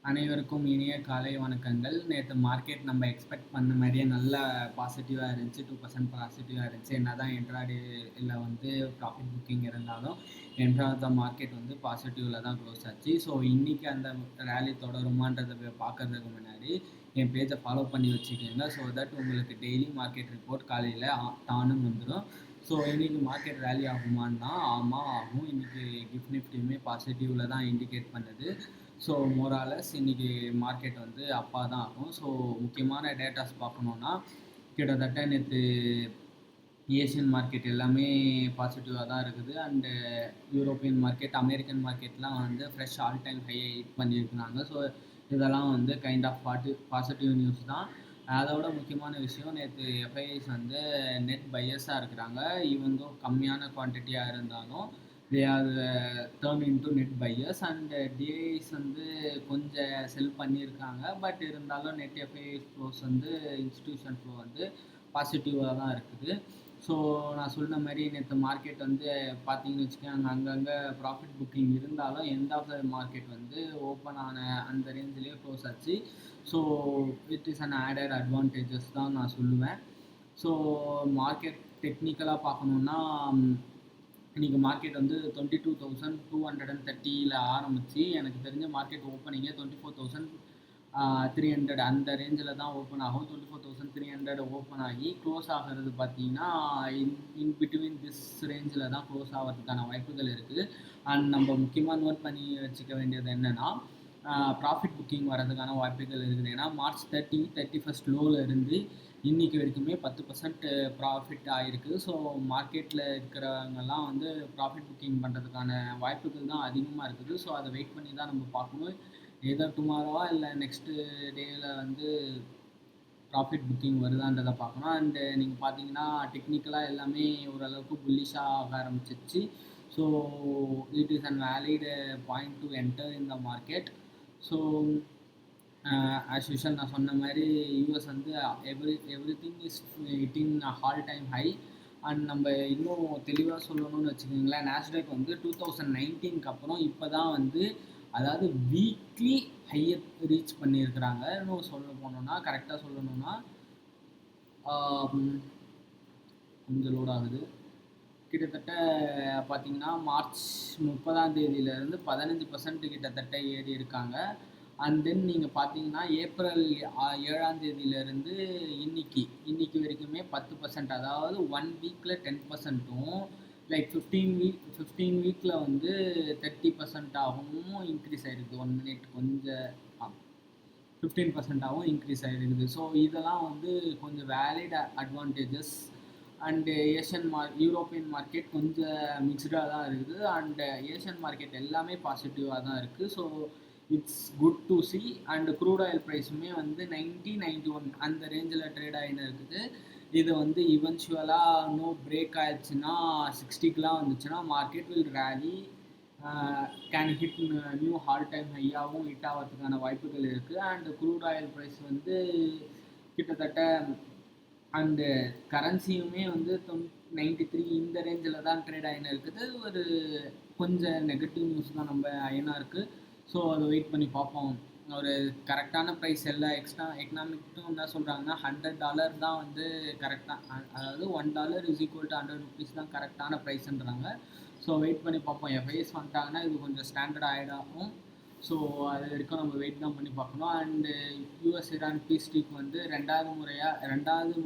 அனைவருக்கும் இனிய காலை வணக்கங்கள். நேற்று மார்க்கெட் நம்ம எக்ஸ்பெக்ட் பண்ண மாதிரியே நல்லா பாசிட்டிவாக இருந்துச்சு. 2% பாசிட்டிவாக இருந்துச்சு. என்னதான் இன்ட்ராடேல வந்து ப்ராஃபிட் புக்கிங் இருந்தாலும் எண்ட் ஆஃப் த மார்க்கெட் வந்து பாசிட்டிவில் தான் க்ளோஸ் ஆச்சு. ஸோ இன்றைக்கி அந்த ரேலி தொடருமான்றதை பார்க்கறதுக்கு முன்னாடி என் பேஜை ஃபாலோ பண்ணி வச்சுக்கோங்க. ஸோ தட் உங்களுக்கு டெய்லி மார்க்கெட் ரிப்போர்ட் காலையில் தானும் வந்துடும். ஸோ இன்றைக்கி மார்க்கெட் ரேலி ஆகுமான்னா ஆமாம் ஆகும். இன்றைக்கி கிஃப்ட் நிஃப்டியுமே பாசிட்டிவில் தான் இண்டிகேட் பண்ணுது. ஸோ மோராலஸ் இன்றைக்கி மார்க்கெட் வந்து அப்பா தான் ஆகும். ஸோ முக்கியமான டேட்டாஸ் பார்க்கணுன்னா கிட்டத்தட்ட நேற்று ஏஷியன் மார்க்கெட் எல்லாமே பாசிட்டிவாக தான் இருக்குது. அண்டு யூரோப்பியன் மார்க்கெட், அமெரிக்கன் மார்க்கெட்லாம் வந்து ஃப்ரெஷ் ஆல் டைம் ஹையை ஹிட் பண்ணியிருக்கிறாங்க. ஸோ இதெல்லாம் வந்து கைண்ட் ஆஃப் பாசிட்டிவ் நியூஸ் தான். அதோட முக்கியமான விஷயம், நேற்று எஃப்ஐஐஸ் வந்து நெட் பையர்ஸாக இருக்கிறாங்க. இவங்க கம்மியான குவான்டிட்டியாக இருந்தாலும் they are turn into net buyers. And டிஐஸ் வந்து கொஞ்சம் செல் பண்ணியிருக்காங்க. பட் இருந்தாலும் நெட் எஃப்ஐஐஸ் ஃப்ளோஸ் வந்து இன்ஸ்டிடியூஷன் ஃப்ளோ வந்து பாசிட்டிவாக தான் இருக்குது. ஸோ நான் சொன்ன மாதிரி நேற்று மார்க்கெட் வந்து பார்த்தீங்கன்னு வச்சுக்கோங்க, அங்கங்கே ப்ராஃபிட் புக்கிங் இருந்தாலும் எண்ட் ஆஃப் த மார்க்கெட் வந்து ஓப்பன் ஆன அந்த ரேஞ்சிலே க்ளோஸ் ஆச்சு. So it is an added advantages தான் நான் சொல்லுவேன். ஸோ மார்க்கெட் டெக்னிக்கலாக பார்க்கணுன்னா இன்றைக்கி மார்க்கெட் வந்து 22,230 ஆரம்பித்து எனக்கு தெரிஞ்ச மார்க்கெட் ஓப்பனிங்கே 24,300 அந்த ரேஞ்சில் தான் ஓப்பன் ஆகும். 24,300 ஓப்பன் ஆகி க்ளோஸ் ஆகிறது பார்த்தீங்கன்னா இன் பிட்வீன் திஸ் ரேஞ்சில் தான் க்ளோஸ் ஆகிறதுக்கான வாய்ப்புகள் இருக்குது. அண்ட் நம்ம முக்கியமாக நோட் பண்ணி வச்சுக்க வேண்டியது என்னென்னா ப்ராஃபிட் புக்கிங் வரதுக்கான வாய்ப்புகள் இருக்குது. ஏன்னா March 31st லோவில் இருந்து இன்றைக்கி வரைக்குமே 10% ப்ராஃபிட் ஆகிருக்கு. ஸோ மார்க்கெட்டில் இருக்கிறவங்கெல்லாம் வந்து ப்ராஃபிட் புக்கிங் பண்ணுறதுக்கான வாய்ப்புகள் தான் அதிகமாக இருக்குது. ஸோ அதை வெயிட் பண்ணி தான் நம்ம பார்க்கணும். எதர் டுமாரோவா இல்லை நெக்ஸ்ட்டு டேயில் வந்து ப்ராஃபிட் புக்கிங் வருதான்றதை பார்க்கணும். அண்டு நீங்கள் பார்த்தீங்கன்னா டெக்னிக்கலாக எல்லாமே ஓரளவுக்கு புல்லிஷாக ஆக ஆரம்பிச்சிருச்சு. So it is an valid point to enter in the market. So as usual நான் சொன்ன மாதிரி யூஎஸ் வந்து every thing is hitting all time high. And நம்ம இன்னும் தெளிவாக சொல்லணும்னு வச்சுக்கோங்களேன், நாஸ்டாக் வந்து 2019 அப்புறம் இப்போ தான் வந்து அதாவது வீக்லி ஹையை ரீச் பண்ணியிருக்கிறாங்க. இன்னும் சொல்ல போனோன்னா கரெக்டாக சொல்லணும்னா கொஞ்சம் லோட் ஆகுது. கிட்டத்தட்ட பார்த்திங்கன்னா March 30 15% கிட்டத்தட்ட ஏறி இருக்காங்க. அண்ட் தென் நீங்கள் பார்த்தீங்கன்னா April 7 இன்னைக்கு வரைக்குமே 10%, அதாவது 1 வீக்கில் 10%ம் லைக் 15 வீக்கில் வந்து 30% ஆகவும் இன்க்ரீஸ் ஆகிருக்குது. 1 மினிட் கொஞ்சம் 15% இன்க்ரீஸ் ஆகிருக்குது. ஸோ இதெல்லாம் வந்து கொஞ்சம் valid advantages. And European market கொஞ்சம் மிக்ஸ்டாக தான் இருக்குது. அண்டு ஏஷியன் மார்க்கெட் எல்லாமே பாசிட்டிவாக தான் இருக்குது. So it's good to see. And crude oil ப்ரைஸுமே வந்து 90-91 அந்த ரேஞ்சில் ட்ரேட் ஆகின்னு இருக்குது. இது வந்து இவென்ச்சுவலாக பிரேக் ஆயிடுச்சுன்னா 60க்குலாம் வந்துச்சுன்னா market will rally can hit new all time ஹையாகவும் ஹிட் ஆகிறதுக்கான வாய்ப்புகள் இருக்குது. அண்டு க்ரூட் ஆயில் ப்ரைஸ் வந்து கிட்டத்தட்ட அண்டு கரன்சியுமே வந்து 93 இந்த ரேஞ்சில் தான் ட்ரேட் ஆகின்னு இருக்குது. ஒரு கொஞ்சம் நெகட்டிவ் நியூஸ் தான் நம்ம ஐஎன்ஆருக்கு. ஸோ அதை வெயிட் பண்ணி பார்ப்போம். ஒரு கரெக்டான ப்ரைஸ் எல்லாம் எக்கனாமிக்கும் என்ன சொல்கிறாங்கன்னா $100 தான் வந்து கரெக்டாக, அதாவது $1 இஸ் ஈக்குவல் டு 100 rupees தான் கரெக்டான ப்ரைஸ்ன்றாங்க. ஸோ வெயிட் பண்ணி பார்ப்போம். எஃப்ஐஎஸ் வந்துட்டாங்கன்னா இது கொஞ்சம் ஸ்டாண்டர்ட் ஆகிடாகும். ஸோ அது வரைக்கும் நம்ம வெயிட் தான் பண்ணி பார்க்கணும். அண்டு யூஎஸ் ஈரான் பீஸ் டீக் வந்து ரெண்டாவது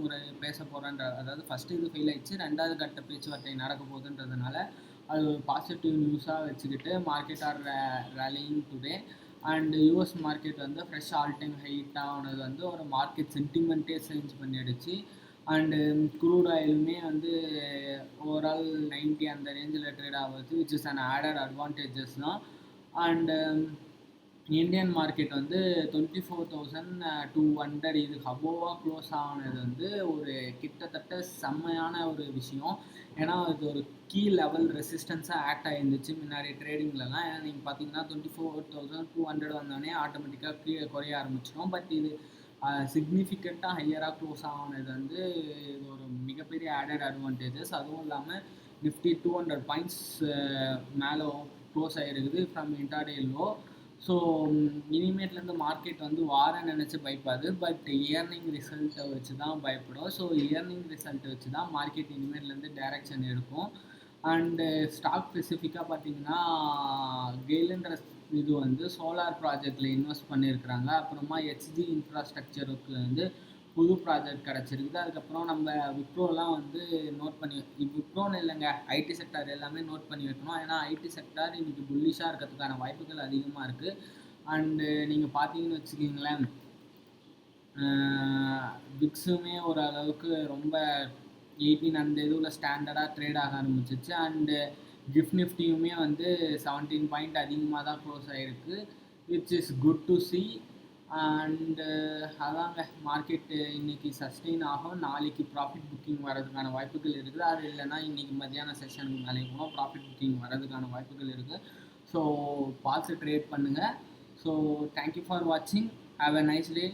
முறை பேச போகிறேன்ற, அதாவது ஃபஸ்ட்டு இது ஃபெயில் ஆயிடுச்சு, ரெண்டாவது கட்ட பேச்சுவார்த்தை நடக்க போகுதுன்றதுனால அது ஒரு பாசிட்டிவ் நியூஸாக வச்சுக்கிட்டு market are rallying today. And US market வந்து ஃப்ரெஷ் ஆல் டைம் ஹைட் ஆனது வந்து ஒரு மார்க்கெட் சென்டிமெண்ட்டே சேஞ்ச் பண்ணிடுச்சு. அண்டு க்ரூட் ஆயிலுமே வந்து ஓவரால் 90 அந்த ரேஞ்சில் ட்ரேட் ஆகுது, which is an added advantages தான். அண்டு இந்தியன் மார்க்கெட் வந்து 24,200 இது அபோவாக க்ளோஸ் ஆனது வந்து ஒரு கிட்டத்தட்ட செம்மையான ஒரு விஷயம். ஏன்னா இது ஒரு கீ லெவல் ரெசிஸ்டன்ஸாக ஆக்ட் ஆகிருந்துச்சு முன்னாடி ட்ரேடிங்லலாம். ஏன்னா நீங்கள் பார்த்தீங்கன்னா 24,200 வந்தோடனே ஆட்டோமேட்டிக்காக கீழே குறைய ஆரம்பிச்சிடும். பட் இது சிக்னிஃபிகண்ட்டாக ஹையராக க்ளோஸ் ஆனது வந்து இது ஒரு மிகப்பெரிய ஆடட் அட்வான்டேஜஸ். அதுவும் இல்லாமல் நிஃப்டி 200 பாயிண்ட்ஸ் மேலே க்ளோஸ் ஆகிருக்குது ஃப்ரம் இன்டர்டே லோ. ஸோ இனிமேட்லேருந்து மார்க்கெட் வந்து வார நினச்சி பயப்படாது, பட் இயர்னிங் ரிசல்ட்டை வச்சு தான் பயப்படும். ஸோ இயர்னிங் ரிசல்ட்டை வச்சு தான் மார்க்கெட் இனிமேட்லேருந்து டைரக்ஷன் எடுக்கும். அண்டு ஸ்டாக் ஸ்பெசிஃபிக்காக பார்த்தீங்கன்னா கெயிலுன்ற இது வந்து சோலார் ப்ராஜெக்டில் இன்வெஸ்ட் பண்ணியிருக்கிறாங்க. அப்புறமா ஹெச்டி இன்ஃப்ராஸ்ட்ரக்சருக்கு வந்து புது ப்ராஜெக்ட் கிடச்சிருக்குது. அதுக்கப்புறம் நம்ம விப்ரோலாம் வந்து நோட் பண்ணி, விப்ரோன்னு இல்லைங்க, ஐடி செக்டார் எல்லாமே நோட் பண்ணி வைக்கணும். ஏன்னா ஐடி செக்டார் இன்றைக்கி புல்லிஷாக இருக்கிறதுக்கான வாய்ப்புகள் அதிகமாக இருக்குது. அண்டு நீங்கள் பார்த்தீங்கன்னு வச்சுக்கிங்களேன், விக்ஸுமே ஓரளவுக்கு ரொம்ப 18 அந்த இதுவில் ஸ்டாண்டர்டாக ட்ரேட் ஆக ஆரம்பிச்சிச்சு. அண்டு கிஃப்ட் நிஃப்டியுமே வந்து 17 பாயிண்ட் அதிகமாக தான் க்ளோஸ் ஆகிருக்கு, which is good to see. And அதாங்க, மார்க்கெட்டு இன்றைக்கி சஸ்டெயின் ஆகும். நாளைக்கு ப்ராஃபிட் புக்கிங் வரதுக்கான வாய்ப்புகள் இருக்குது. அது இல்லைன்னா இன்றைக்கி மத்தியான செஷனுக்கு மேலே கூட ப்ராஃபிட் புக்கிங் வரதுக்கான வாய்ப்புகள் இருக்குது. ஸோ பார்த்து ட்ரேட் பண்ணுங்கள். ஸோ தேங்க்யூ ஃபார் வாட்சிங். Have a nice day.